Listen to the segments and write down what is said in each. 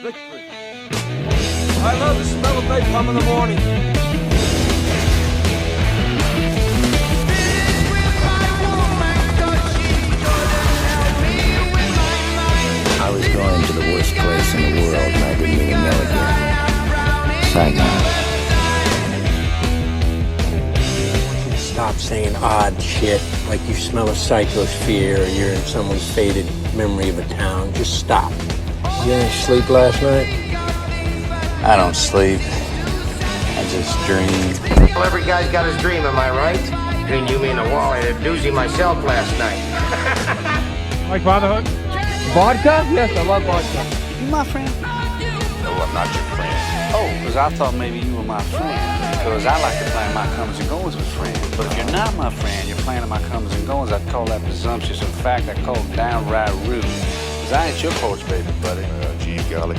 Victory. I love the smell of napalm in the morning. I was going to the worst place in the world, and I didn't even know it yet. Saigon. Stop saying odd shit like you smell a psychosphere or you're in someone's faded memory of a town. Just stop. You didn't sleep last night? I don't sleep. I just dream. Well, every guy's got his dream, am I right? Between you, me, and the wall, I had a doozy myself last night. Like fatherhood? Vodka? Yes, I love vodka. You my friend? No, I'm not your friend. Oh, because I thought maybe you were my friend. Because I like to plan my comings and goings with friends. But if you're not my friend, you're planning my comings and goings, I'd call that presumptuous. In fact, I'd call it downright rude. Because I ain't your porch baby, buddy. Gee, golly.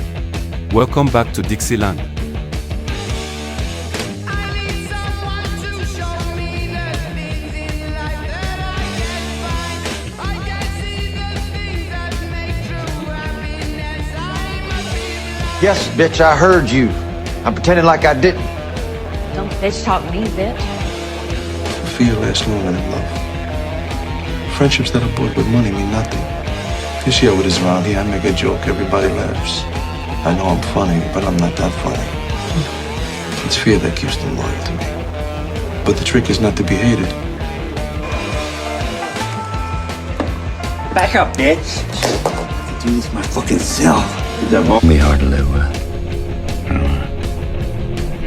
Welcome back to Dixieland. Yes, bitch, I heard you. I'm pretending like I didn't. Don't bitch talk me, bitch. Fear lasts longer than love. Friendships that are bought with money mean nothing. This year with us around here, I make a joke, everybody laughs. I know I'm funny, but I'm not that funny. It's fear that keeps them loyal to me. But the trick is not to be hated. Back up, bitch. I do this my fucking self. Be hard to live with.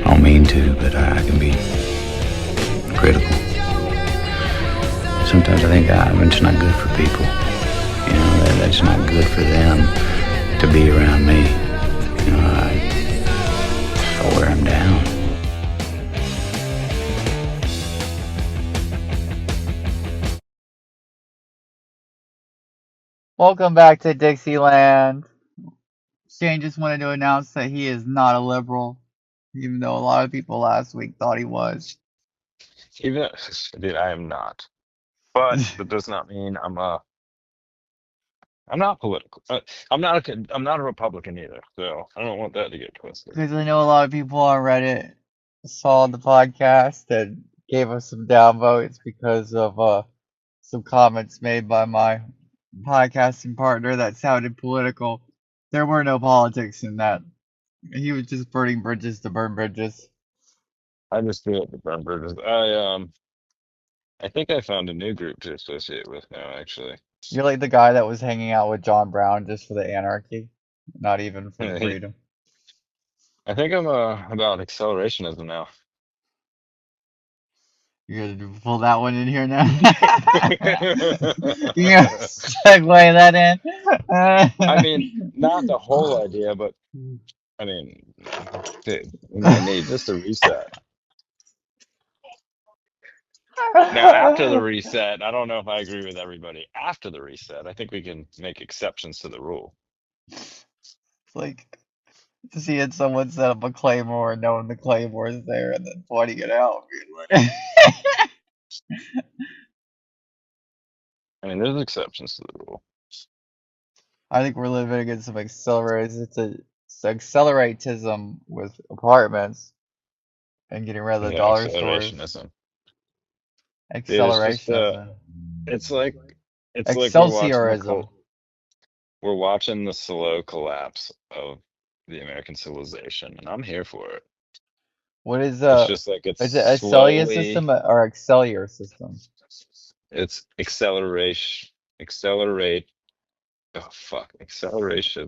I don't mean to, but I can be critical. Sometimes I think I'm just not good for people. You know, that's not good for them to be around me. You know, I wear them down. Welcome back to Dixieland. Shane just wanted to announce that he is not a liberal, even though a lot of people last week thought he was. Even, dude, I am not. But that does not mean I'm not political. I'm not a Republican either. So I don't want that to get twisted. Because I know a lot of people on Reddit saw the podcast and gave us some downvotes because of some comments made by my podcasting partner that sounded political. There were no politics in that. He was just burning bridges to burn bridges. I just do it to burn bridges. I think I found a new group to associate with now, actually. You're like the guy that was hanging out with John Brown just for the anarchy, not even for the freedom. I think I'm about accelerationism now. You're gonna pull that one in here now. You're gonna segue that in. I mean, not the whole idea, but I mean, dude, we might need just a reset. Now, after the reset, I don't know if I agree with everybody. After the reset, I think we can make exceptions to the rule. It's like seeing someone set up a claymore and knowing the claymore is there and then pointing it out. Being like, I mean, there's exceptions to the rule. I think we're living in some acceleratism with apartments and getting rid of the dollar stores. Accelerationism. Acceleration. It's like Excelsiorism. we're watching the slow collapse of the American civilization, and I'm here for it. What is It's just like it's is it a cellular system or excelliar system? It's accelerate. Oh fuck, acceleration.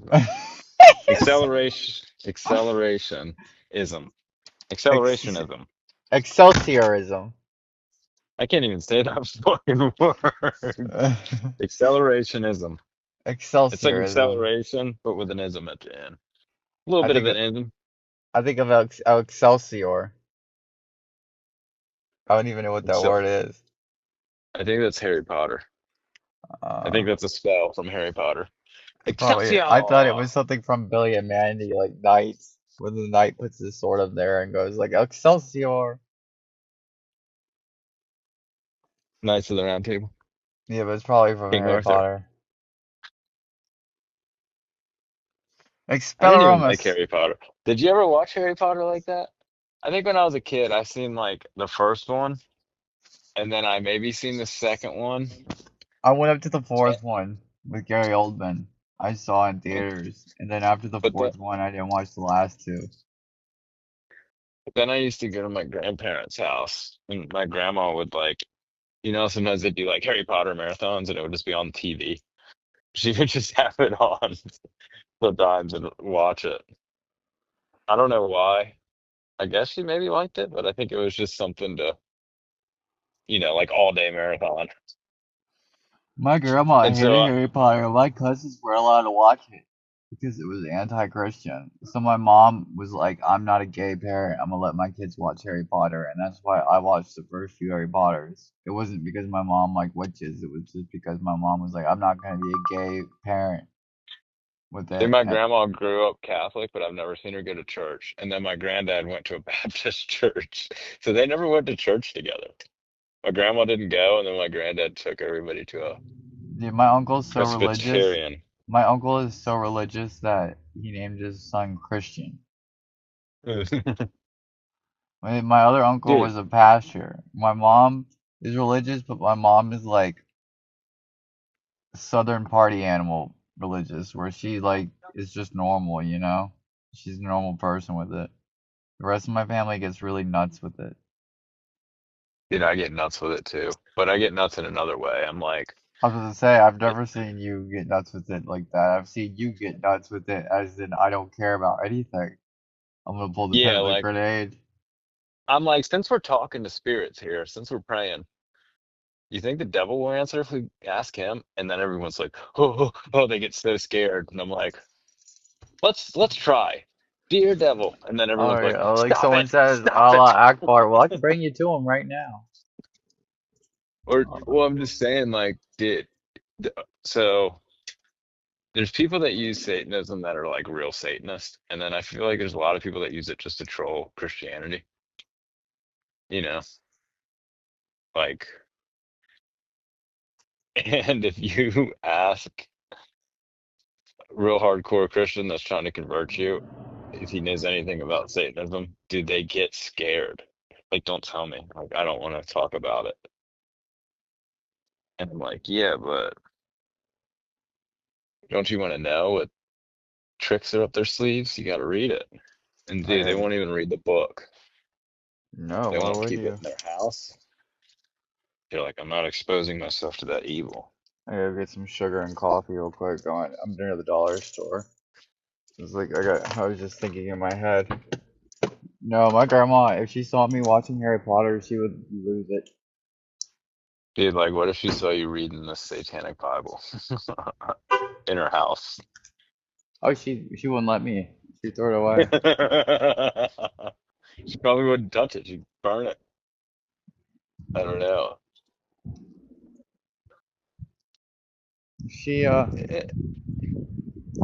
Accelerationism. Excelsiorism. I can't even say that fucking word. Accelerationism. Excelsiorism. It's like acceleration, but with an ism at the end. A little bit of an ism. I think of Excelsior. I don't even know what that word is. I think that's Harry Potter. I think that's a spell from Harry Potter. Probably, I thought it was something from Billy and Mandy, like knights, when the knight puts his sword up there and goes like Excelsior. Knights of the Round Table. Yeah, but it's probably from King Harry Arthur. Potter. I didn't even like Expelliarmus. Harry Potter. Did you ever watch Harry Potter like that? I think when I was a kid, I seen like the first one, and then I maybe seen the second one. I went up to the Eh, fourth one with Gary Oldman. I saw in But theaters, and then after the but then fourth one, I didn't watch the last two. but then I used to go to my grandparents' house, and my grandma would like, sometimes they do like Harry Potter marathons, and it would just be on TV. She would just have it on sometimes and watch it. I don't know why. I guess she maybe liked it, but I think it was just something to, like all day marathon. My grandma And so, hated Harry Potter. My cousins were allowed to watch it because it was anti-Christian. So my mom was like, "I'm not a gay parent. I'm gonna let my kids watch Harry Potter," and that's why I watched the first few Harry Potters. It wasn't because my mom liked witches. It was just because my mom was like, "I'm not gonna be a gay parent with see, it." my And grandma grew up Catholic, but I've never seen her go to church. And then my granddad went to a Baptist church, so they never went to church together. My grandma didn't go, and then my granddad took everybody to a yeah, my uncle's so religious. Presbyterian. My uncle is so religious that he named his son Christian. My other uncle Dude, was a pastor. My mom is religious, but my mom is like Southern party animal religious, where she like is just normal, you know? She's a normal person with it. The rest of my family gets really nuts with it. I get nuts with it too, but I get nuts in another way. I'm like, I was gonna say, I've never seen you get nuts with it like that. I've seen you get nuts with it as in I don't care about anything. I'm gonna pull the pin yeah, like like grenade. I'm like, since we're talking to spirits here, since we're praying, you think the devil will answer if we ask him? And then everyone's like, oh, oh, oh, they get so scared. And I'm like, let's try. Dear devil. And then Oh everyone's like, yeah, like stop someone it, says, stop Allah it. Akbar. Well, I can bring you to him right now. Or, well, I'm just saying, like, so there's people that use Satanism that are like real Satanists. And then I feel like there's a lot of people that use it just to troll Christianity, you know, like, and if you ask real hardcore Christian that's trying to convert you, if he knows anything about Satanism, do they get scared? Like, don't tell me. Like, I don't want to talk about it. And I'm like, yeah, but don't you want to know what tricks are up their sleeves? You got to read it. And dude, they I won't even read the book. no, They why won't would keep it you? in their house. They're like, I'm not exposing myself to that evil. I gotta get some sugar and coffee real quick. Going, I'm near the dollar store. It's like I was just thinking in my head. No, my grandma, if she saw me watching Harry Potter, she would lose it. Dude, like, what if she saw you reading the Satanic Bible in her house? Oh, she wouldn't let me. She'd throw it away. She probably wouldn't touch it. She'd burn it. I don't know. She Eh,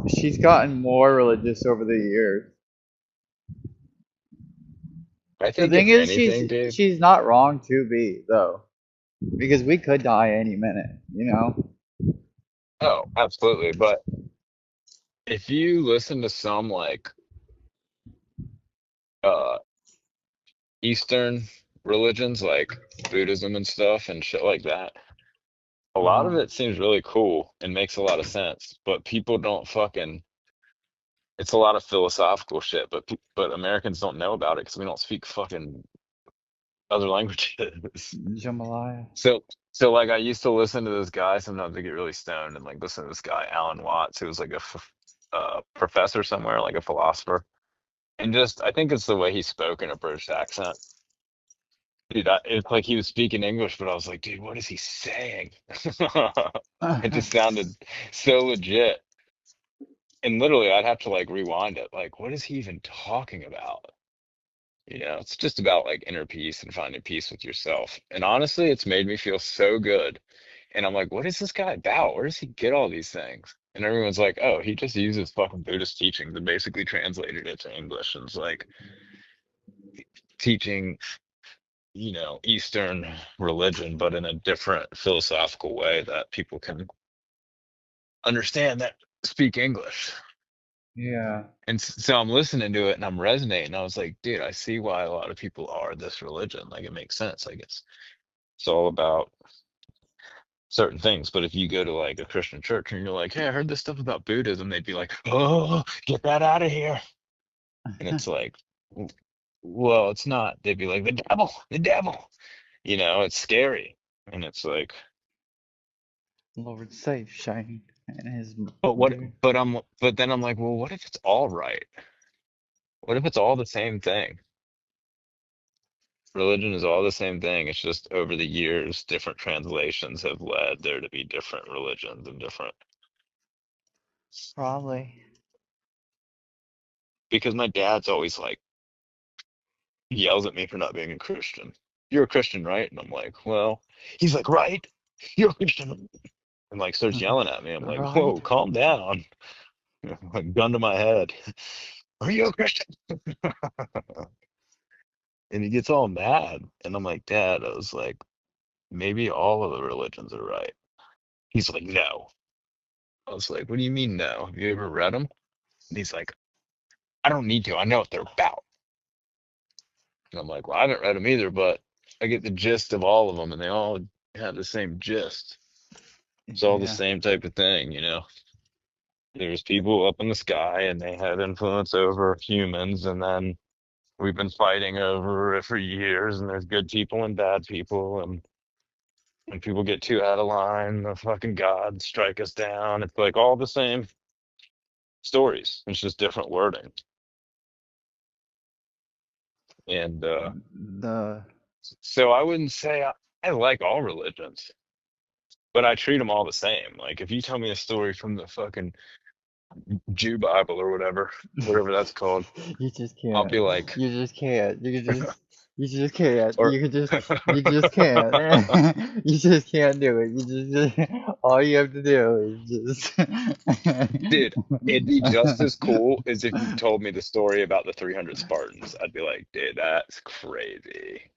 she's gotten more religious over the years. I The think thing if is, anything, dude. she's not wrong to be though, because we could die any minute, you know. Oh, absolutely. But if you listen to some like uh Eastern religions like Buddhism and stuff and shit like that, a lot Uh-huh. of it seems really cool and makes a lot of sense, but people don't fucking it's a lot of philosophical shit, but Americans don't know about it because we don't speak fucking other languages. Jambalaya. So so like I used to listen to this guy sometimes I get really stoned and like listen to this guy Alan Watts who was like a professor somewhere like a philosopher. And just, I think it's the way he spoke in a British accent. Dude, it's like he was speaking English, but I was like, dude, what is he saying? It just sounded so legit. And literally, I'd have to like rewind it. Like, what is he even talking about? It's just about like inner peace and finding peace with yourself. And honestly, it's made me feel so good. And I'm like, what is this guy about? Where does he get all these things? And everyone's like, oh, he just uses fucking Buddhist teachings and basically translated it to English. And it's like teaching Eastern religion, but in a different philosophical way that people can understand that speak English. Yeah. And so I'm listening to it and I'm resonating. I was like, dude, I see why a lot of people are this religion. Like, it makes sense. Like, it's all about certain things. But if you go to like a Christian church and you're like, hey, I heard this stuff about Buddhism, they'd be like, oh, get that out of here. And it's like, well, it's not. They'd be like, the devil, the devil. It's scary. And it's like, Lord save Shane and his but what, dear. but then I'm like, well, what if it's all right? What if it's all the same thing? Religion is all the same thing. It's just over the years, different translations have led there to be different religions and different. Probably. Because my dad's always like, yells at me for not being a Christian. You're a Christian, right? And I'm like, well, he's like, right? You're a Christian. And like starts yelling at me. I'm like, Right? whoa, calm down. Like gun to my head. Are you a Christian? And he gets all mad. And I'm like, Dad, I was like, maybe all of the religions are right. He's like, no. I was like, what do you mean no? Have you ever read them? And he's like, I don't need to. I know what they're about. And I'm like, well, I haven't read them either, but I get the gist of all of them, and they all have the same gist. It's all the Yeah. same type of thing. There's people up in the sky, and they have influence over humans, and then we've been fighting over it for years, and there's good people and bad people, and when people get too out of line, the fucking gods strike us down. It's like all the same stories. It's just different wording. And The so I wouldn't say I like all religions, but I treat them all the same. Like if you tell me a story from the fucking Jew Bible or whatever that's called, you just I'll can't. be like, You just can't. You just can't. or You just can't. You just can't do it. All you have to do is just dude, it'd be just as cool as if you told me the story about the 300 Spartans. I'd be like, dude, that's crazy.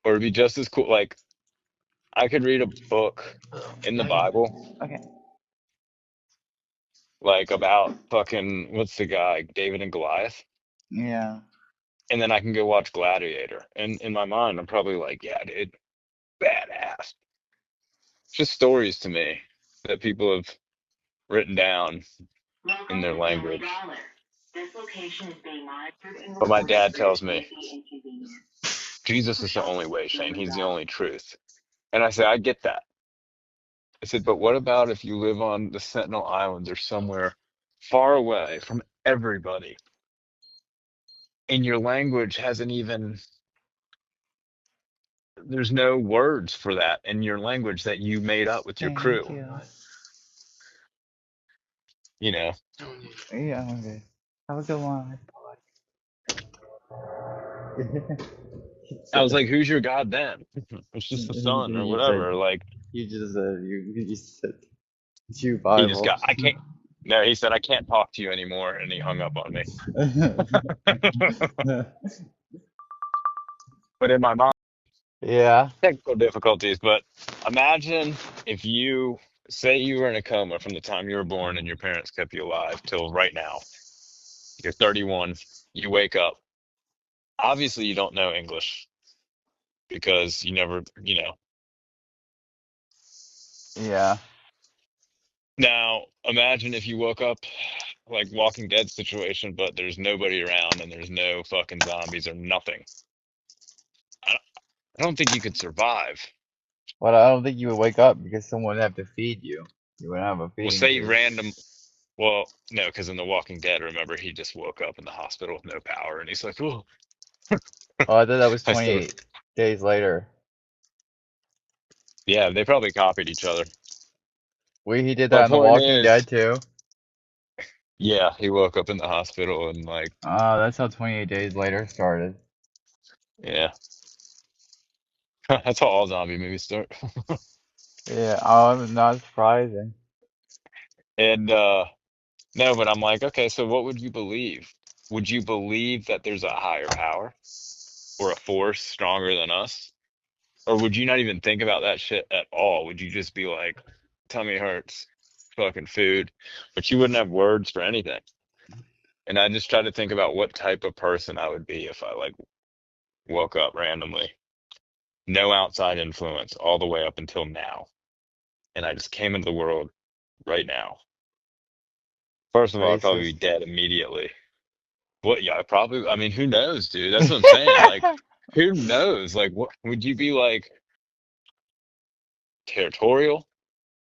Or it'd be just as cool. Like I could read a book in the Bible, Okay. like about fucking what's the guy, David and Goliath, Yeah. and then I can go watch Gladiator. And in my mind, I'm probably like, yeah, dude, badass. Just stories to me that people have written down in their language. But my dad tells me Jesus is the only way, Shane. He's the only truth. And I say, I get that. I said, but what about if you live on the Sentinel Islands or somewhere far away from everybody and your language hasn't even, there's no words for that in your language that you made up with your Thank crew, you. you know? Yeah. Okay. Have a good one. I was like, who's your God then? It's just the sun or You said whatever. Like, you said Jew he just Bible. got, I can't, no, he said, I can't talk to you anymore. And he hung up on me. But in my mind, Yeah. technical difficulties. But imagine if you say you were in a coma from the time you were born and your parents kept you alive till right now. You're 31, you wake up. Obviously, you don't know English because you never. Yeah. Now, imagine if you woke up like Walking Dead situation, but there's nobody around and there's no fucking zombies or nothing. I I don't think you could survive. But I don't think you would wake up because someone would have to feed you. You wouldn't have a Well, feeding say tube. random. Well, no, because in The Walking Dead, remember, he just woke up in the hospital with no power, and he's like, "Oh, Oh, I thought that was I still." 28 days later. Yeah, they probably copied each other. He did My that in The point Walking is, Dead too. yeah, he woke up in the hospital and like, That's how 28 days later started. yeah, that's how all zombie movies start. Yeah. Oh, it's not surprising. And no, but I'm like, okay, so what would you believe? Would you believe that there's a higher power or a force stronger than us? Or would you not even think about that shit at all? Would you just be like, tummy hurts, fucking food, but you wouldn't have words for anything? And I just try to think about what type of person I would be if I like woke up randomly, no outside influence all the way up until now, and I just came into the world right now. First of all, I'd probably be Racist. dead immediately. What? Yeah, I probably. I mean, who knows, dude? That's what I'm saying. Like, who knows? Like, what would you be like? Territorial?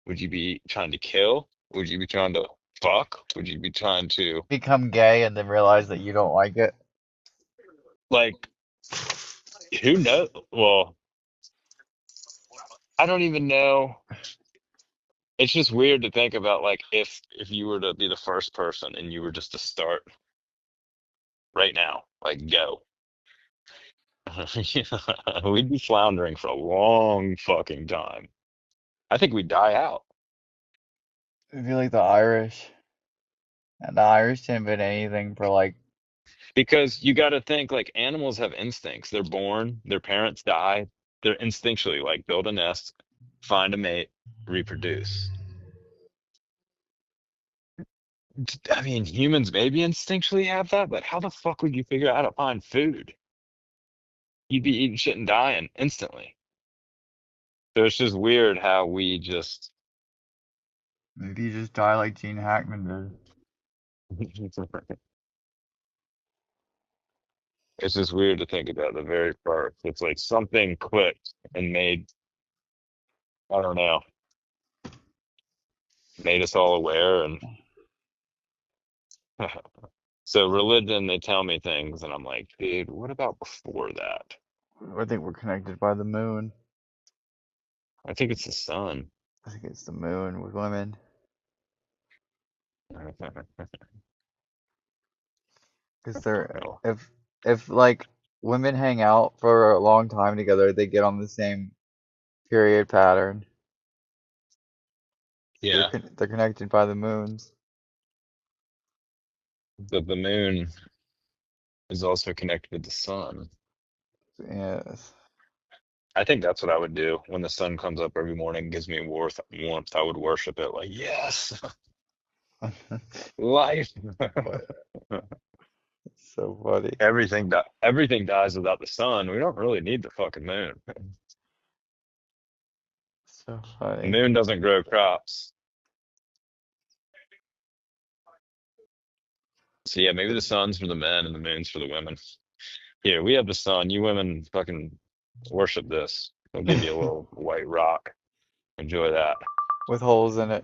Would you be trying to kill? Would you be trying to fuck? Would you be trying to Become gay and then realize that you don't like it. like? Who knows? Well, I don't even know. It's just weird to think about like if you were to be the first person and you were just to start right now, like go. We'd be floundering for a long fucking time. I think we'd die out It'd be like the Irish. And the Irish didn't invent anything for like because you got to think like animals have instincts. They're born, their parents die, they're instinctually like build a nest, find a mate, reproduce. I mean, humans maybe instinctually have that, but how the fuck would you figure out how to find food? You'd be eating shit and dying instantly. So it's just weird how we just maybe you just die like Gene Hackman did. it's just weird to think about the very first. It's like something clicked and made, I don't know, made us all aware. And so religion, they tell me things, and I'm like, dude, what about before that? I think we're connected by the moon. I think it's the sun. I think it's the moon with women. Because they're Well, if like women hang out for a long time together, they get on the same period pattern. yeah, They're connected by the moons. the moon is also connected with the sun. Yes. I think that's what I would do when the sun comes up every morning, gives me warmth. I would worship it like, yes, life. But it's so funny. Everything dies without the sun. We don't really need the fucking moon. So The funny. moon doesn't grow crops. So yeah, maybe the sun's for the men and the moon's for the women. Here, we have the sun. You women fucking worship this. I'll give you a little white rock. Enjoy that. With holes in it.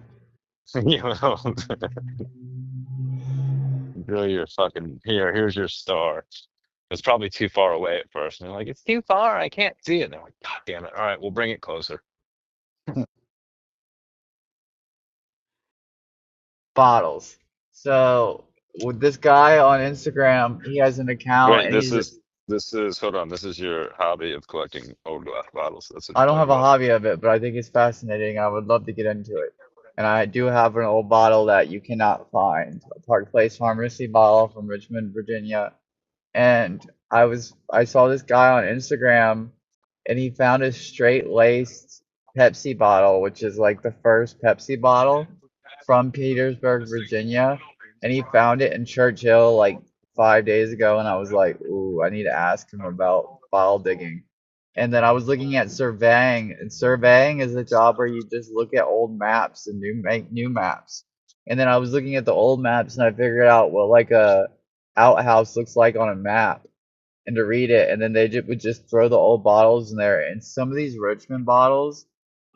You know, enjoy your fucking here's your star. It's probably too far away at first. And they're like, it's too far, I can't see it. And they're like, God damn it. All right, we'll bring it closer. Bottles. So with this guy on Instagram, he has an account Wait, and he's this is hold on, this is your hobby of collecting old glass bottles. That's what I you're don't talking have a about. hobby of it, but I think it's fascinating. I would love to get into it. And I do have an old bottle that you cannot find, a Park Place Pharmacy bottle from Richmond, Virginia. And I saw this guy on Instagram and he found a straight laced Pepsi bottle, which is like the first Pepsi bottle from Petersburg, Virginia. And he found it in Churchill like 5 days ago, and I was like, ooh, I need to ask him about bottle digging. And then I was looking at surveying, and surveying is a job where you just look at old maps and make new maps. And then I was looking at the old maps and I figured out what like a outhouse looks like on a map and to read it, and then would just throw the old bottles in there. And some of these Richmond bottles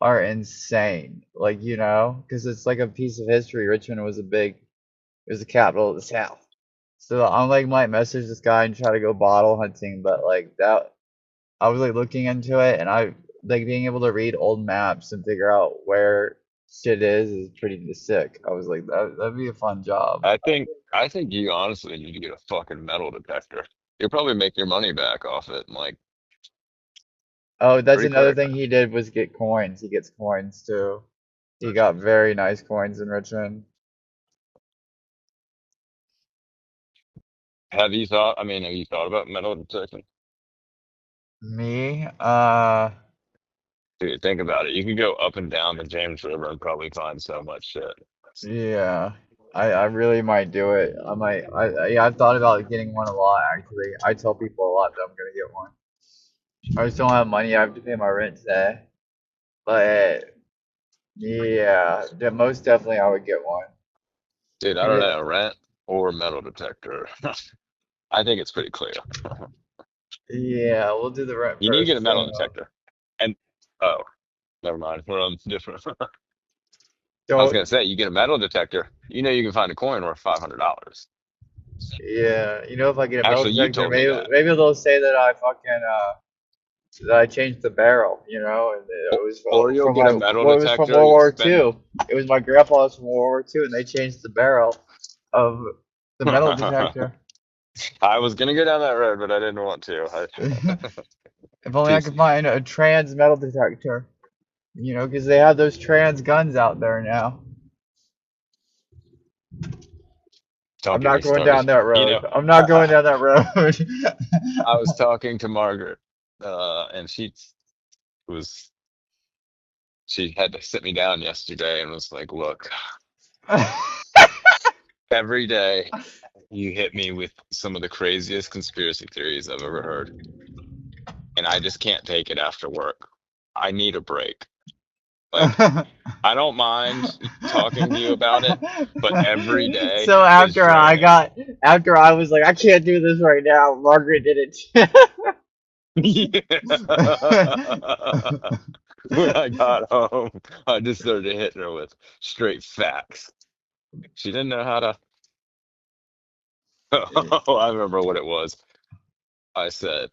are insane, like because it's like a piece of history. Richmond was it was the capital of the South. So I'm like might message this guy and try to go bottle hunting, but like that, I was like looking into it, and I like being able to read old maps and figure out where shit is pretty sick. I was like that'd be a fun job. I think you honestly need to get a fucking metal detector. You'll probably make your money back off it in like Oh, that's pretty another quick. thing he did was get coins. He gets coins too. He got very nice coins in Richmond. Have you thought about metal detecting? Me, Dude, think about it. You could go up and down the James River and probably find so much shit. yeah. I really might do it. I might. Yeah, I've thought about getting one a lot actually. I tell people a lot that I'm gonna get one. I just don't have money. I have to pay my rent today. But yeah, most definitely I would get one. Dude, I And don't know, rent or metal detector. I think it's pretty clear. yeah, we'll do the rent You need to get a first metal thing though. detector. And oh, never mind. We're on different. I was Don't. gonna say, you get a metal detector, you know you can find a coin worth $500. Yeah, if I get a metal Actually, you detector, told me that. maybe they'll say that I fucking that I changed the barrel, and O- it was Or you'll from get my a metal well, it was from detector, World you'll War spend. Two. It was my grandpa's from World War Two, and they changed the barrel of the metal detector. I was gonna go down that road, but I didn't want to. If only I could Teasing. find a trans metal detector, because they have those trans guns out there now. Don't I'm get not me going down started. that You road. know, I'm not going down that road. I was talking to Margaret, and was she had to sit me down yesterday and was like, "Look, every day you hit me with some of the craziest conspiracy theories I've ever heard, and I just can't take it after work. I need a break. Like, I don't mind talking to you about it, but every day So is draining." after I was like, I can't do this right now, Margaret did it. Yeah. When I got home, I just started hitting her with straight facts. She didn't know how to. Oh, I remember what it was. I said,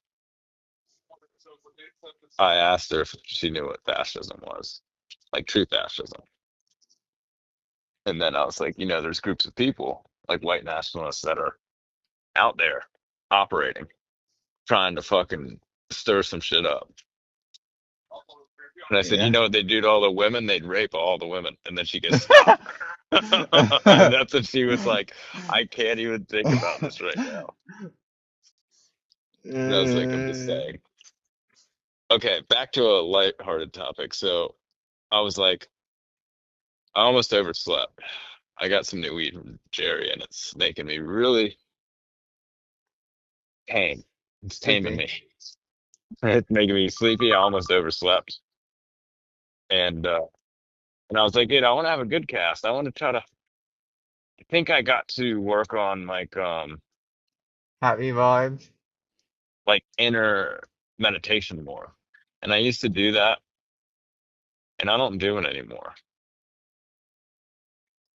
I asked her if she knew what fascism was, like true fascism. And then I was like, there's groups of people, like white nationalists, that are out there operating, trying to fucking stir some shit up. And I said, you Yeah. know what they do to all the women? They'd rape all the women. And then she goes, stop. And that's when she was like, I can't even think about this right now. And I was like, I'm just saying. Okay, back to a lighthearted topic. So I was like, I almost overslept. I got some new weed from Jerry, and it's making me really tame. It's taming Sleepy. me. It's making me sleepy. I almost overslept, and and I was like, dude, I want to have a good cast. I want to try to. I think I got to work on Happy vibes. like inner meditation more, and I used to do that, and I don't do it anymore.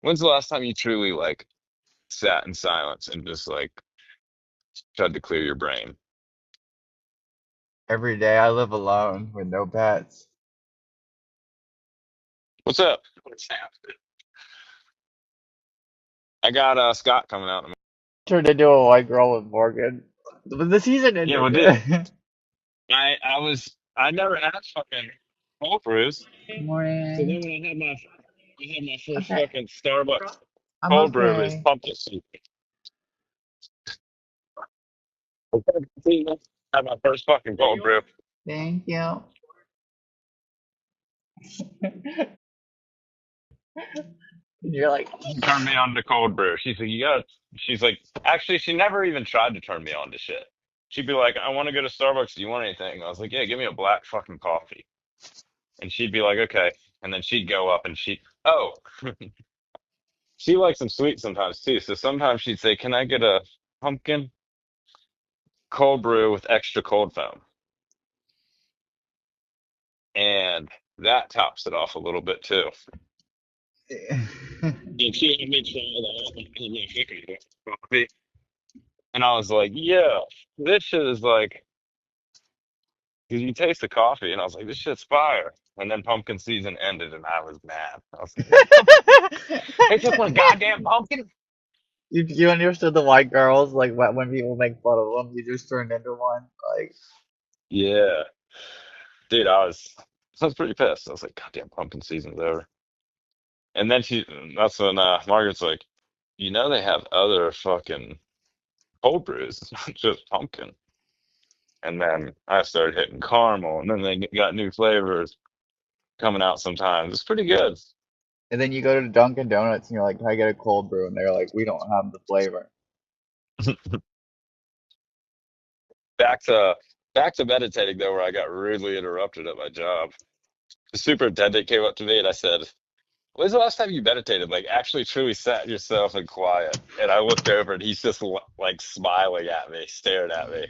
When's the last time you truly like sat in silence and just like tried to clear your brain? Every day I live alone with no pets. What's up? I got Scott coming out. Turned into a white girl with Morgan. But the season Yeah, well, ended. dude, I never had fucking cold brews. So then Morning. when I had my first Okay. fucking Starbucks I'm cold brew, it was okay. pumpkin seed. I had my first fucking cold brew. Thank you. You're like, She turned me on to cold brew. She's like, actually, she never even tried to turn me on to shit. She'd be like, I want to go to Starbucks. Do you want anything? I was like, yeah, give me a black fucking coffee. And she'd be like, okay. And then she'd go up and oh, she likes some sweet sometimes too. So sometimes she'd say, can I get a pumpkin cold brew with extra cold foam? And that tops it off a little bit too. And she had me try the coffee. And I was like, yeah, this shit is like, because you taste the coffee. And I was like, this shit's fire. And then pumpkin season ended and I was mad. I was like, what the fuck? It's just a goddamn pumpkin. you understood the white girls like when people make fun of them, you just turned into one. Like, Yeah, dude, I was pretty pissed. I was like, goddamn pumpkin season's over. And then that's when Margaret's like, they have other fucking cold brews. It's not just pumpkin. And then I started hitting caramel, and then they got new flavors coming out sometimes. It's pretty good. And then you go to Dunkin' Donuts and you're like, "Can I get a cold brew?" And they're like, "We don't have the flavor." Back to back to meditating though, where I got rudely interrupted at my job. The superintendent came up to me and I said, "When's the last time you meditated? Like actually truly sat yourself in quiet?" And I looked over and he's just like smiling at me, staring at me.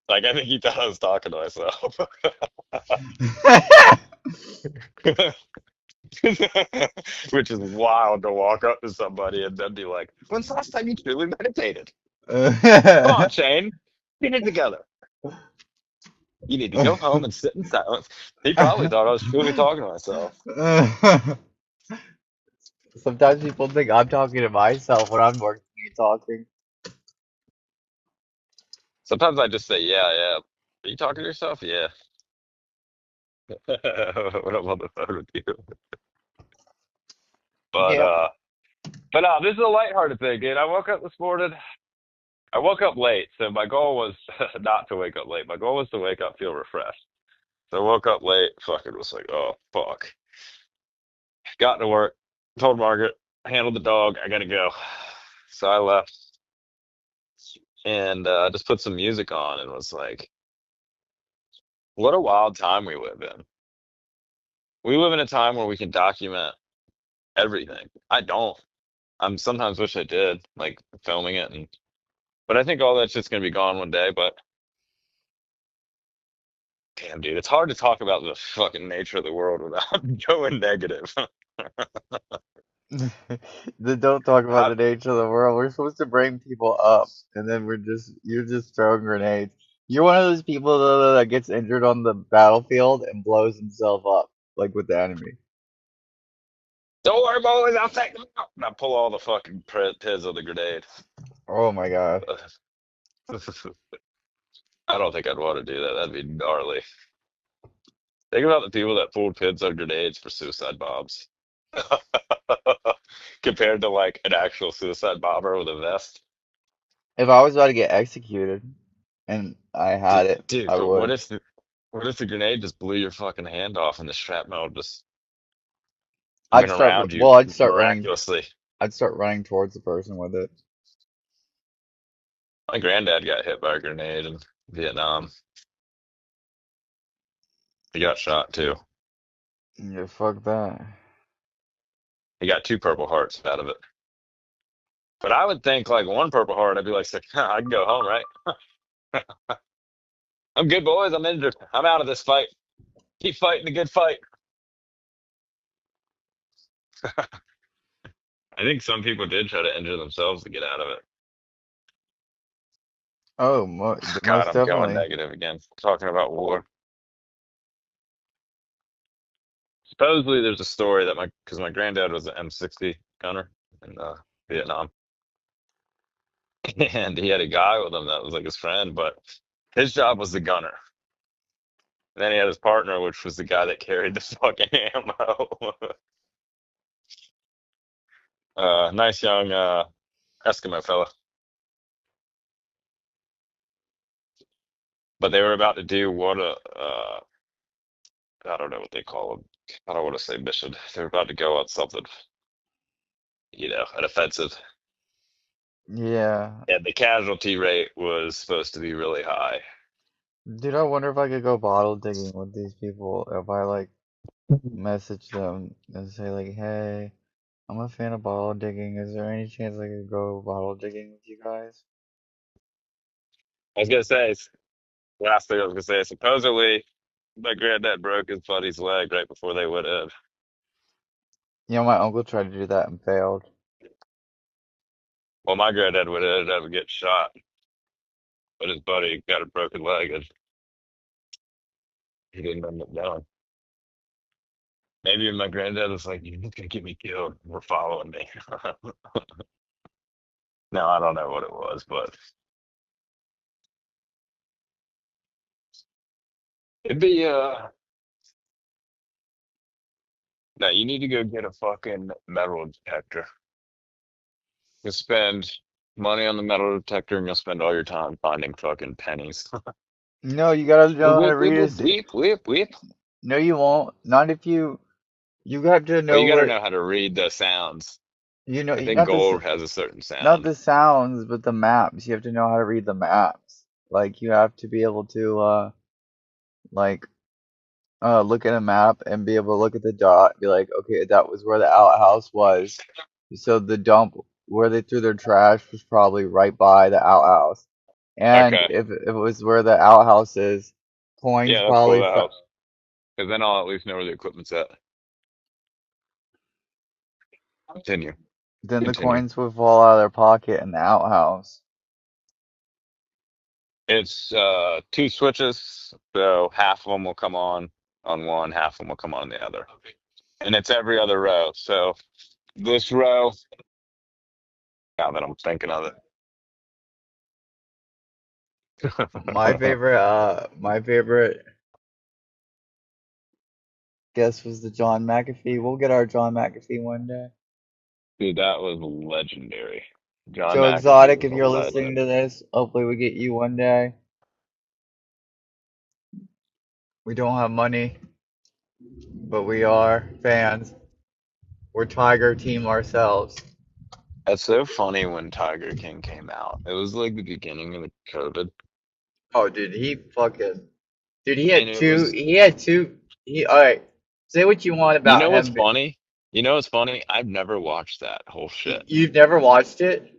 Like I think he thought I was talking to myself. Which is wild to walk up to somebody and then be like, "When's the last time you truly meditated? Come on, Shane, get it together. You need to go home and sit in silence." He probably thought I was truly talking to myself. Sometimes people think I'm talking to myself when I'm working and talking. Sometimes I just say, "Yeah, yeah." Are you talking to yourself? Yeah. When I'm on the phone with you. But Yep. uh but no, this is a lighthearted thing, dude. I woke up this morning. I woke up late, so my goal was not to wake up late. My goal was to wake up feel refreshed. So I woke up late, fucking was like, oh fuck. Got to work, told Margaret, handled the dog, I gotta go. So I left and just put some music on and was like, what a wild time we live in. We live in a time where we can document everything. I don't. I'm sometimes wish I did, like filming it and but I think all that's just gonna be gone one day. But damn, dude, it's hard to talk about the fucking nature of the world without going negative. Don't talk about I, the nature of the world. We're supposed to bring people up, and then you're just throwing grenades. You're one of those people that gets injured on the battlefield and blows himself up, like with the enemy. don't worry, boys, I'll take them out. And I pull all the fucking pins of the grenade. Oh my god. I don't think I'd want to do that. That'd be gnarly. Think about the people that pulled pins on grenades for suicide bombs. Compared to like an actual suicide bomber with a vest. If I was about to get executed and I had Dude, it, dude, I but would. what if the grenade just blew your fucking hand off and the shrapnel just I'd went start, around you well, miraculously? I'd start running towards the person with it. My granddad got hit by a grenade in Vietnam. He got shot too. Yeah, fuck that. He got two Purple Hearts out of it. But I would think like one Purple Heart, I'd be like, I can go home, right? I'm good, boys. I'm injured. I'm out of this fight. Keep fighting the good fight. I think some people did try to injure themselves to get out of it. Oh, God, most I'm going definitely. negative again. Talking about war. Supposedly, there's a story that because my granddad was an M60 gunner in Vietnam, and he had a guy with him that was like his friend, but his job was the gunner. And then he had his partner, which was the guy that carried the fucking ammo. Nice young Eskimo fella. But they were about to do what I don't know what they call them. I don't want to say mission. They were about to go on something, an offensive. Yeah. And the casualty rate was supposed to be really high. Dude, I wonder if I could go bottle digging with these people if I like message them and say like, "Hey, I'm a fan of bottle digging. Is there any chance I could go bottle digging with you guys?" I was gonna say, last thing I was gonna say, supposedly my granddad broke his buddy's leg right before they went in. You know, my uncle tried to do that and failed. Well, my granddad would have ended up getting shot, but his buddy got a broken leg and he didn't end up dying. Maybe my granddad was like, "You're just gonna get me killed. We're following me." No, I don't know what it was, but it'd be no, you need to go get a fucking metal detector. You spend money on the metal detector and you'll spend all your time finding fucking pennies. No, you gotta Whip, know how to whip, whip, read whip, it. whip, whip, whip. No, you won't. Not if you You have to But know you got to what know how to read the sounds. I think not gold has a certain not sound. the sounds, but the maps. You have to know how to read the maps. Like you have to be able to like look at a map and be able to look at the dot, be like, okay, that was where the outhouse was. So the dump where they threw their trash was probably right by the outhouse. And Okay. if it was where the outhouse is, coins Yeah, that's cool. probably That helps. Because then I'll at least know where the equipment's at. Continue. then the Continue. coins would fall out of their pocket in the outhouse. It's two switches, so half of them will come on one, half of them will come on the other. And it's every other row. So this row, now that I'm thinking of it. My favorite guess was the John McAfee. We'll get our John McAfee one day. Dude, that was legendary. John Joe McAfee Exotic, was if a you're listening legend. to this, hopefully we get you one day. We don't have money, but we are fans. We're Tiger Team ourselves. That's so funny when Tiger King came out. It was like the beginning of the COVID. Oh, dude, dude, And it was, alright, say what you want you about know what's him, but funny? You know what's funny? I've never watched that whole shit. you've never watched it?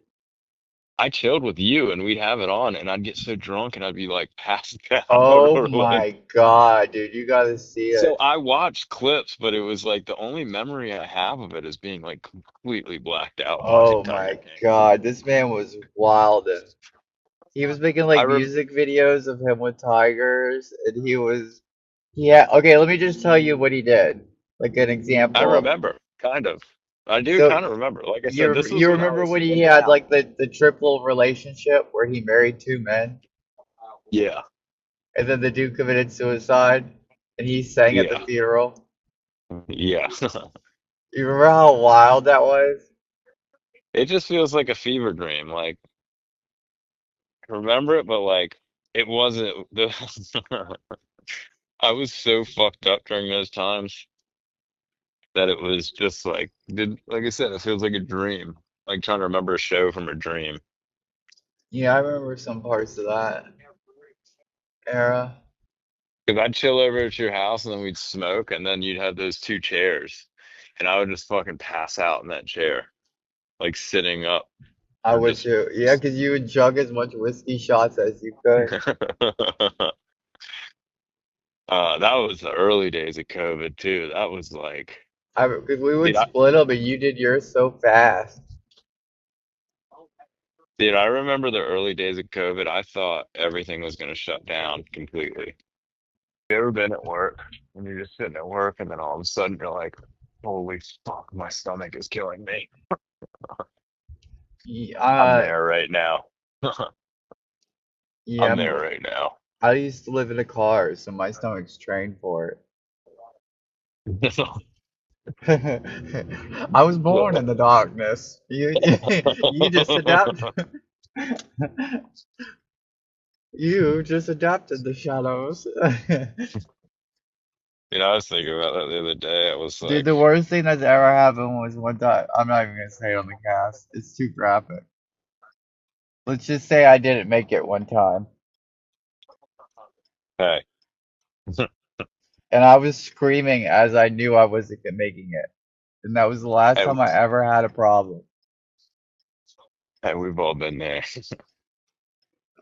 I chilled with you and we'd have it on and I'd get so drunk and I'd be like passed out Oh or like my God, dude, you gotta see so it. I watched clips, but it was like the only memory I have of it is being like completely blacked out watching Oh Tiger my King. God, this man was wild. He was making I like rem music videos of him with tigers, and yeah, okay, let me just tell you what he did. Like an I example. remember, kind of. I do So kind of remember. Like I said, you this was you when I remember was when he in had town. like the triple relationship where he married two men Yeah, and then the dude committed suicide and he sang at the yeah, funeral? yeah. You remember how wild that was? It just feels like a fever dream. Like I remember it, but like it wasn't the I was so fucked up during those times that it was just like I said, it feels like a dream. Like trying to remember a show from a dream. Yeah, I remember some parts of that era. Because I'd chill over at your house and then we'd smoke and then you'd have those two chairs and I would just fucking pass out in that chair, like sitting up I or would just too. Yeah, 'cause you would chug as much whiskey shots as you could. That was the early days of COVID too. That was like, Because we would dude, split them, and you did yours so fast. I remember the early days of COVID. I thought everything was gonna shut down completely. You ever been at work and you're just sitting at work and then all of a sudden you're like, holy fuck, my stomach is killing me. I'm Uh, there right now. yeah, I'm there right now. I used to live in a car, so my stomach's trained for it. I was born in the darkness. You just adapt. You just adapted the shadows. I was thinking about that the other day. I was Dude, like, the worst thing that's ever happened was one time. I'm not even gonna say it on the cast. It's too graphic. Let's just say I didn't make it one time. hey, And I was screaming as I knew I wasn't making it. And that was the last hey, time I ever had a problem. hey, we've all been there.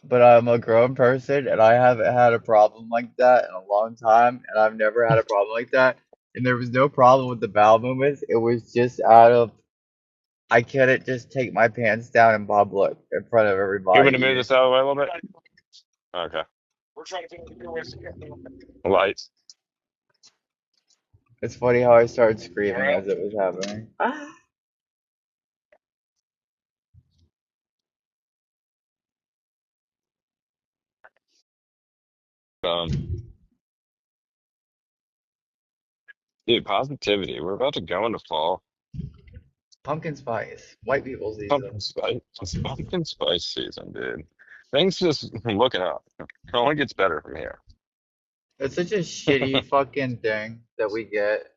But I'm a grown person and I haven't had a problem like that in a long time. And I've never had a problem like that. And there was no problem with the bowel movements. It was just out of, I couldn't just take my pants down in public in front of You want everybody me to move eating. this out of the way a little bit? Okay. Lights. It's funny how I started screaming as it was happening. Um, dude, positivity. We're about to go into fall. Pumpkin spice, white people season. Pumpkin spice. It's pumpkin spice season, dude. Things just looking up. It only gets better from here. It's such a shitty fucking thing that we get.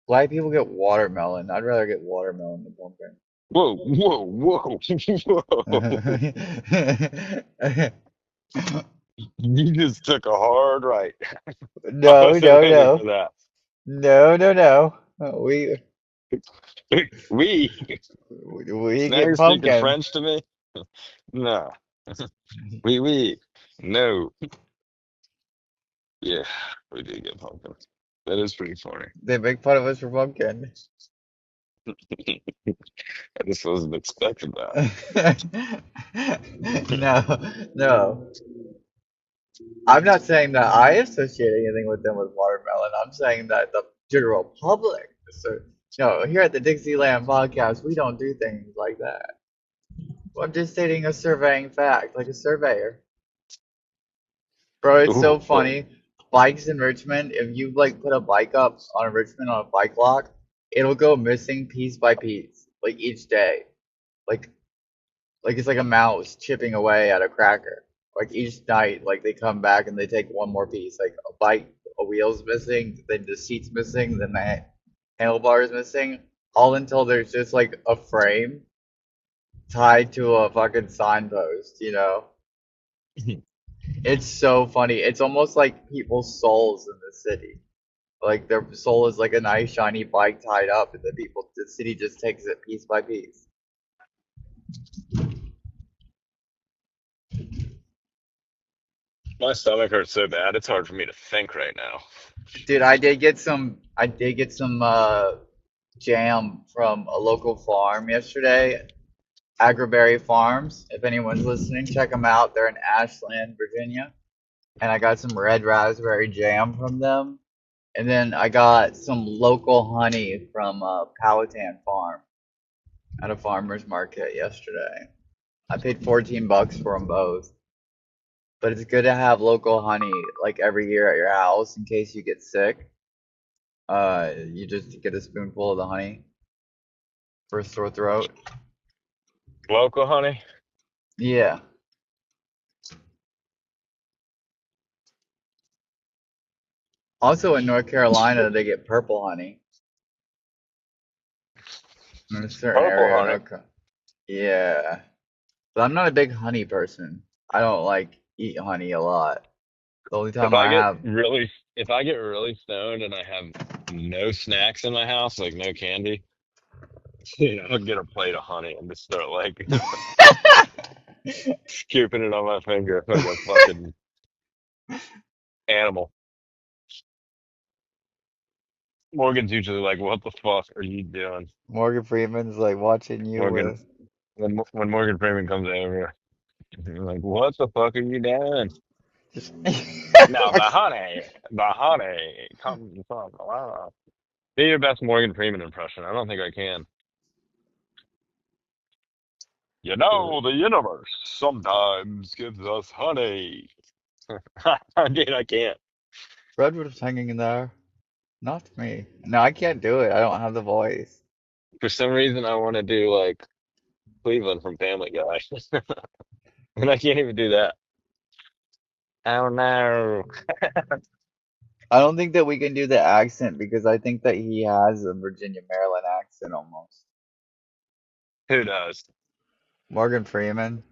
Black people get watermelon. I'd rather get watermelon than pumpkin. Whoa, whoa, whoa, whoa. You just took a hard right. I No, wasn't no, ready no. for that. No, no, no. We. We Now get you're speaking pumpkin. French to me? No. We. No. Yeah, we did get pumpkin. That is pretty funny. They make fun of us for pumpkin. I just wasn't expecting that. No, no. I'm not saying that I associate anything with them with watermelon. I'm saying that the general public. So, no, here at the Dixieland podcast, we don't do things like that. I'm just stating a surveying fact, like a surveyor. Bro, it's so Ooh, oh, funny. Bikes in Richmond, if you like put a bike up on Richmond on a bike lock, it'll go missing piece by piece, like each day. Like it's like a mouse chipping away at a cracker. Like each night, like they come back and they take one more piece. Like a bike, a wheel's missing, then the seat's missing, then the handlebar's missing, all until there's just like a frame tied to a fucking signpost, you know? It's so funny. It's almost like people's souls in the city. Like their soul is like a nice shiny bike tied up, and the city just takes it piece by piece. my stomach hurts so bad, it's hard for me to think right now. Dude, I did get some jam from a local farm yesterday, Agriberry Farms. If anyone's listening, check them out. They're in Ashland, Virginia. And I got some red raspberry jam from them. And then I got some local honey from Powhatan Farm at a farmer's market yesterday. I paid 14 bucks for them both. But it's good to have local honey like every year at your house in case you get sick. You just get a spoonful of the honey for a sore throat. Local honey? Yeah. Also in North Carolina, they get purple honey in a certain Purple area of honey. North Carolina. Yeah. But I'm not a big honey person. I don't like eat honey a lot. The only If time I I get have, really, if I get really stoned and I have no snacks in my house, like no candy, I'll get a plate of honey and just start like scooping it on my finger like a fucking animal. Morgan's usually like, "What the fuck are you doing?" Morgan Freeman's like watching you Morgan, with. when Morgan Freeman comes over, he's like, "What the fuck are you doing?" Just No, the honey comes from. Wow. Be your best Morgan Freeman impression. I don't think I can. You know, the universe sometimes gives us honey. Dude, I can't. Redwood's hanging in there. Not me. No, I can't do it. I don't have the voice. For some reason, I want to do like Cleveland from Family Guy, and I can't even do that. Oh no. I don't think that we can do the accent because I think that he has a Virginia, Maryland accent almost. Who does? Morgan Freeman.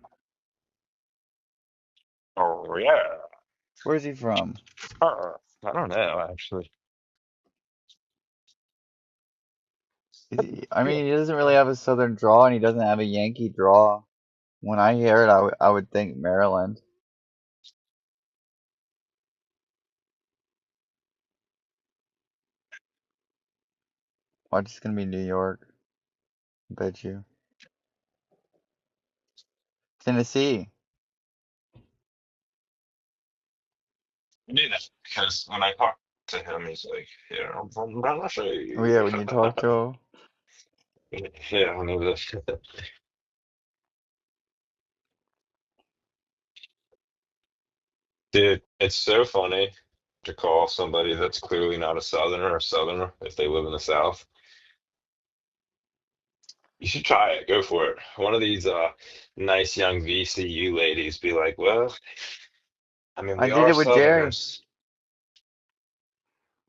Oh yeah. Where's he from? I don't know actually. I mean, he doesn't really have a southern draw and he doesn't have a Yankee draw. When I hear it, I would think Maryland. Watch, it's gonna be New York. Bet you. Tennessee. I do that because when I talk to him, he's like, "Yeah, I'm from Oh Tennessee." yeah, when you talk to him. Yeah, I know this. Dude, it's so funny to call somebody that's clearly not a Southerner if they live in the South. You should try it. Go for it. One of these nice young VCU ladies be like, "Well, I mean, I we did are it with Jerry. Southerners."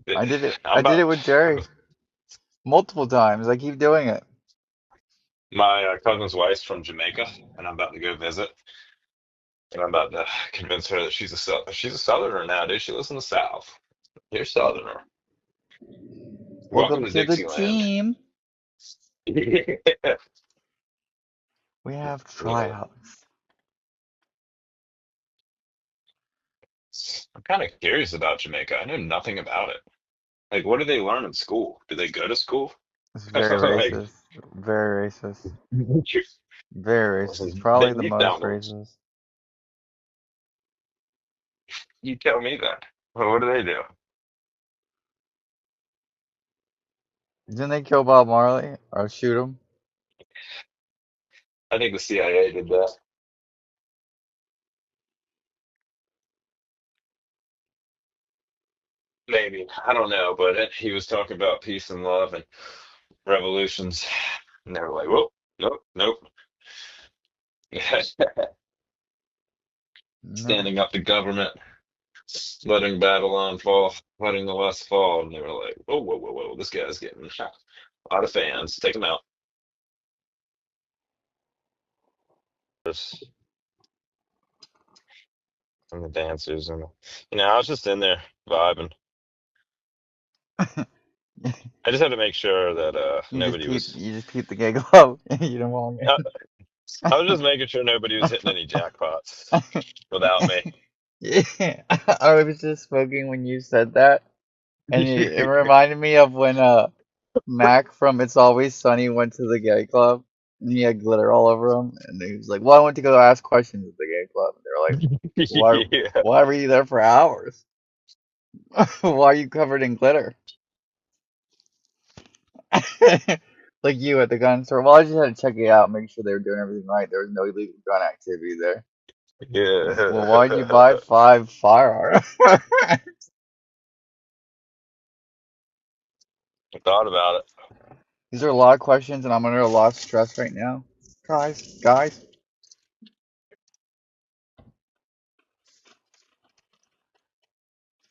But I did it. I'm I did it about with Jerry. multiple times. I keep doing it. My cousin's wife's from Jamaica, and I'm about to go visit. And I'm about to convince her that she's a Southerner now, dude. She lives in the South. You're a Southerner. Welcome Welcome to to the Dixieland. team. Yeah. We have Uh, tryouts. I'm kind of curious about Jamaica. I know nothing about it. Like, what do they learn in school? Do they go to school? It's very Like, racist. Very racist. you Very racist. Probably the leave most downloads. racist. You tell me that. Well, what do they do? Didn't they kill Bob Marley or shoot him? I think the CIA did that. Maybe. I don't know, but he was talking about peace and love and revolutions. And they were like, whoa, nope, nope. No. Standing up to government, letting Babylon fall, letting the West fall. And they were like, whoa, whoa, whoa, whoa, this guy's getting a lot of fans. Take him out. And the dancers. And, I was just in there vibing. I just had to make sure that nobody was. You just keep the gig low. You don't want Uh, I was just making sure nobody was hitting any jackpots without me. Yeah, I was just smoking when you said that, and it reminded me of when Mac from It's Always Sunny went to the gay club and he had glitter all over him, and he was like, "Well, I went to go ask questions at the gay club." And they were like, "Why? Yeah. Why were you there for hours? Why are you covered in glitter?" Like you at the gun store. Well, I just had to check it out, make sure they were doing everything right. There was no illegal gun activity there. Like, well, why'd you buy Yeah. 5 firearms? I thought about it. These are a lot of questions, and I'm under a lot of stress right now. Guys,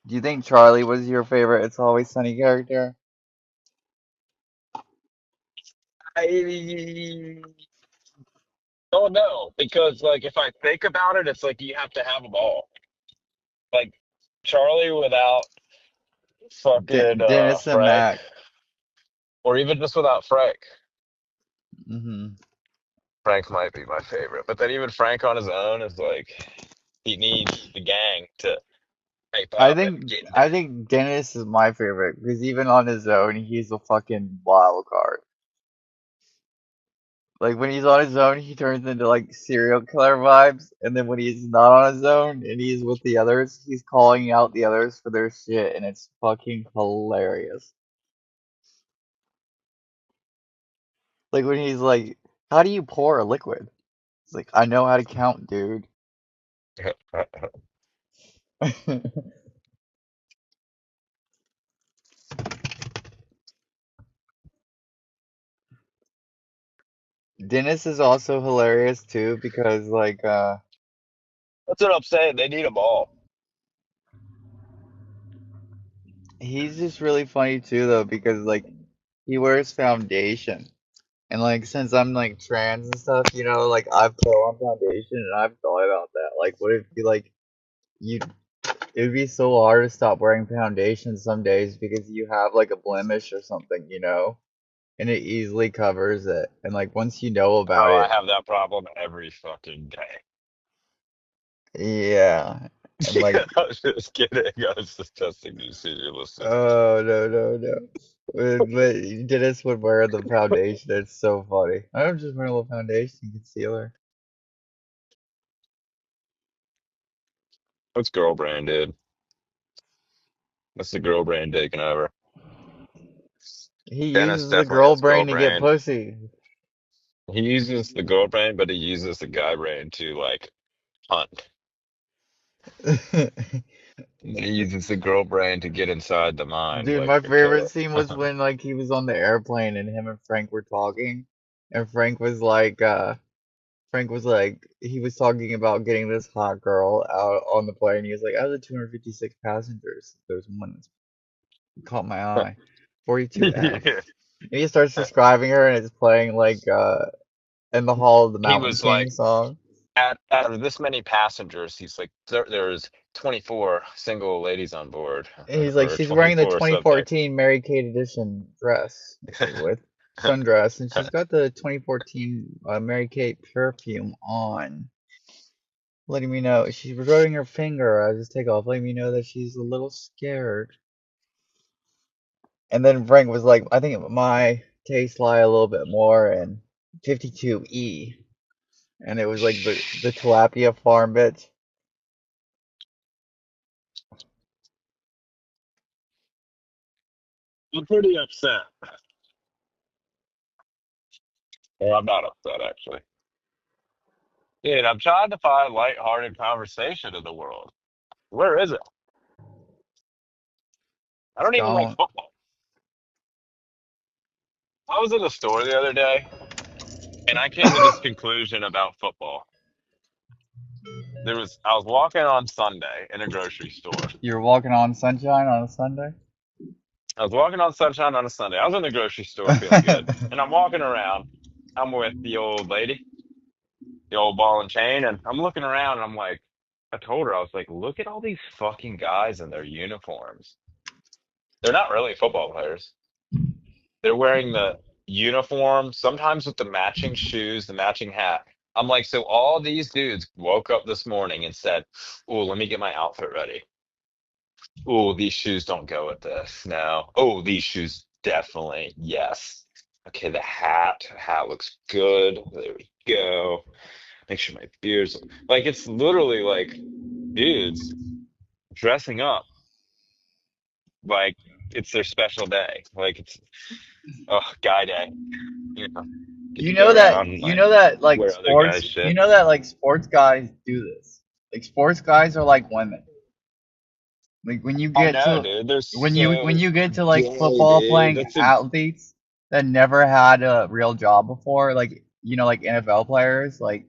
do you think Charlie was your favorite It's Always Sunny character? I don't know because, like, if I think about it, it's like you have to have them all. Like Charlie without fucking Dennis and Frank, Mac. or even just without Frank. Hmm. Frank might be my favorite, but then even Frank on his own is like he needs the gang to hype I up and think get I down. think Dennis is my favorite because even on his own, he's a fucking wild card. Like when he's on his own, he turns into like serial killer vibes, and then when he's not on his own and he's with the others, he's calling out the others for their shit, and it's fucking hilarious. Like when he's like, "How do you pour a liquid?" It's like, "I know how to count, dude." Dennis is also hilarious too because That's what I'm saying. They need them all. he's just really funny too though because he wears foundation. And like since I'm like trans and stuff, like I've put on foundation and I've thought about that. Like what if you like you it would be so hard to stop wearing foundation some days because you have like a blemish or something, and it easily covers it. And like once you know about Oh, I it, have that problem every fucking day. yeah. And like, Yeah, I was just kidding. I was just testing to see if you're listening. oh no no no. But Dennis would wear the foundation. It's so funny. I don't just wear a little foundation concealer. What's girl brain, dude? That's the girl brain taking over. He Dennis uses the definitely girl has girl brain to get brain. pussy. He uses the girl brain, but he uses the guy brain to like hunt. And then he uses the girl brain to get inside the mind, Dude, like my to favorite kill scene it. was when like he was on the airplane and him and Frank were talking, and Frank was like he was talking about getting this hot girl out on the plane. He was like, out of the 256 passengers, there's one that caught my eye. 42F. Yeah. He starts describing her, and it's playing like "In the Hall of the He Mountain was King" like, song. out of this many passengers, he's like, there's 24 single ladies on board, And he's like, or she's wearing the 24 subjects. 2014 Mary Kate edition dress, like with sundress, and she's got the 2014 Mary Kate perfume on, letting me know she's rubbing her finger as this takeoff, letting me know that she's a little scared. And then Frank was like, I think my tastes lie a little bit more in 52E, and it was like the tilapia farm bit. I'm pretty upset. Or I'm not upset, actually. Dude, I'm trying to find lighthearted conversation in the world. Where is it? I It's don't even like gone. football. I was in the store the other day, and I came to this conclusion about football. I was walking on Sunday in a grocery store. You're walking on sunshine on a Sunday? I was walking on Sunshine on a Sunday. I was in the grocery store feeling good, and I'm walking around. I'm with the old lady, the old ball and chain, and I'm looking around, and I'm like, I told her, I was like, look at all these fucking guys in their uniforms. They're not really football players. They're wearing the uniform, sometimes with the matching shoes, the matching hat. I'm like, so all these dudes woke up this morning and said, "Oh, let me get my outfit ready. Oh, these shoes don't go with this. No. Oh, these shoes definitely. Yes. Okay, the hat looks good. There we go. Make sure my beard's like it's literally like dudes dressing up like it's their special day. Like it's guy day. You know, get to go around and You like know that like wear other guys' shit. sports guys do this. Like sports guys are like women. Like I know, dude. They're when so you get to like gay, football dude. playing That's a athletes that never had a real job before, like like NFL players, like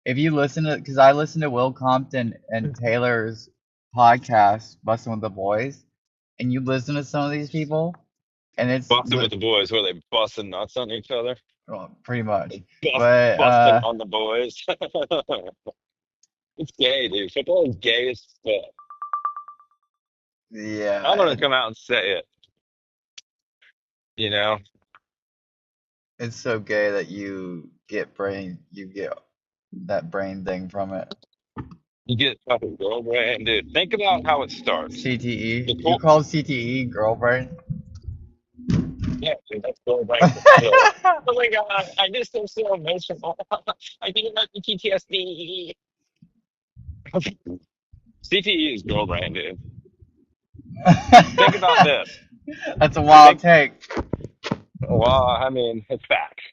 if you listen to, because I listen to Will Compton and Taylor's podcast, Bustin' with the Boys, and you listen to some of these people, and it's busting with the boys where they busting nuts on each other. well, pretty much, Bust, but busting on the boys. It's gay, dude. Football is gay as fuck. I'm yeah, gonna come out and say it. You know, it's so gay that you get that brain thing from it. you get fucking girl brain, dude. Think about how it starts. CTE. The You cool, call CTE girl brain? yeah, dude, that's girl brain for sure. Oh my god, I just feel so emotional. I think about the PTSD. CTE is girl brain, dude. Think about this. That's a wild Think, take. well, I mean, it's facts.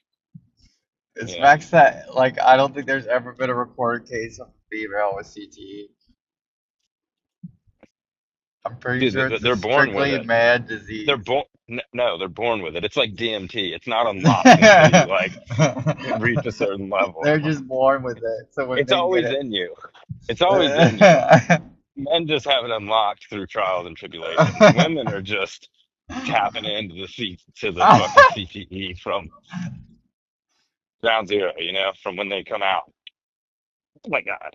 It's You know, facts that like I don't think there's ever been a recorded case of a female with CTE. I'm pretty dude, sure it's a they're born with strictly it. mad They're disease. born. No, they're born with it. It's like DMT. It's not unlocked until you like reach a certain level. They're just born with it. So when It's they get always it, in you. It's always in you. Men just have it unlocked through trials and tribulations. Women are just tapping into the fucking CTE from ground zero. You know, from when they come out. Oh my god,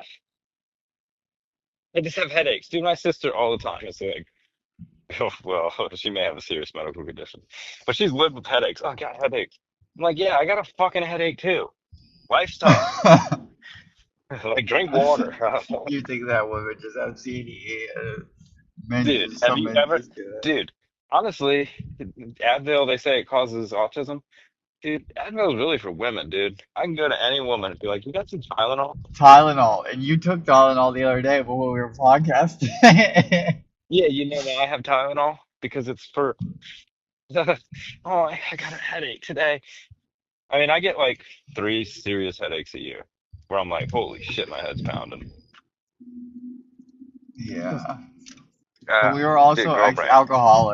I just have headaches, dude. My sister all the time. It's like, oh, well, she may have a serious medical condition, but she's lived with headaches. Oh, I got headaches. I'm like, yeah, I got a fucking headache too. Life's tough. Like, drink water. you think that women just have CTE? Dude, have Some you men ever, just do it. dude, honestly, Advil, they say it causes autism. Dude, Advil is really for women, dude. I can go to any woman and be like, you got some Tylenol? Tylenol, and you took Tylenol the other day when we were podcasting. Yeah, you know that I have Tylenol because it's for, oh, I got a headache today. I mean, I get like 3 serious headaches a year where I'm like, holy shit, my head's pounding. Yeah, but Uh, we were dude, also girl brain. ex-alcoholics.